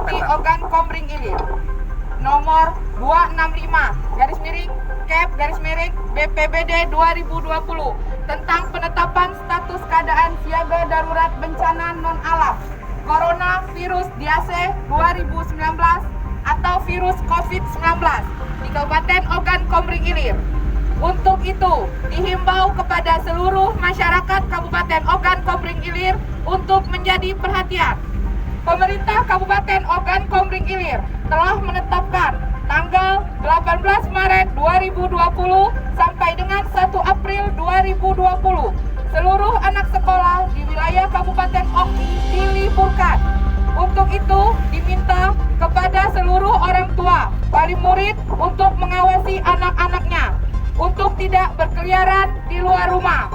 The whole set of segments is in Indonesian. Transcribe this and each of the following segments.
Oki Ogan Komering Ilir nomor 265/Cap/BPBD 2020 tentang penetapan status keadaan siaga darurat bencana non-alam Coronavirus Diase 2019 atau virus COVID-19 di Kabupaten Ogan Komering Ilir. Untuk itu, dihimbau kepada seluruh masyarakat Kabupaten Ogan Komering Ilir untuk menjadi perhatian. Pemerintah Kabupaten Ogan Komering Ilir telah menetapkan tanggal 18 Maret 2020 sampai dengan 1 April 2020 seluruh anak sekolah di wilayah Kabupaten Oki diliburkan. Untuk itu diminta kepada seluruh orang tua, wali murid untuk mengawasi anak-anaknya untuk tidak berkeliaran di luar rumah.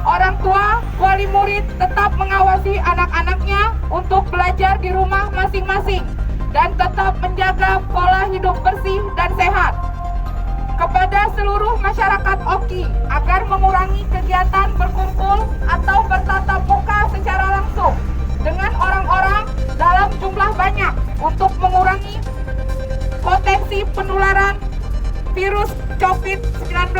Orang tua, wali murid tetap mengawasi anak-anaknya untuk belajar di rumah masing-masing dan tetap menjaga pola hidup bersih dan sehat. Kepada seluruh masyarakat Oki agar mengurangi kegiatan berkumpul atau bertatap muka secara langsung dengan orang-orang dalam jumlah banyak untuk mengurangi potensi penularan virus COVID-19.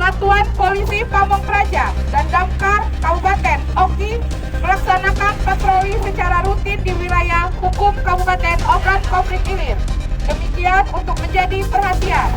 Satuan Polisi Pamong Praja dan Damkar Kabupaten Oki melaksanakan patroli secara rutin di wilayah hukum Kabupaten Ogan Komering Ilir. Demikian untuk menjadi perhatian.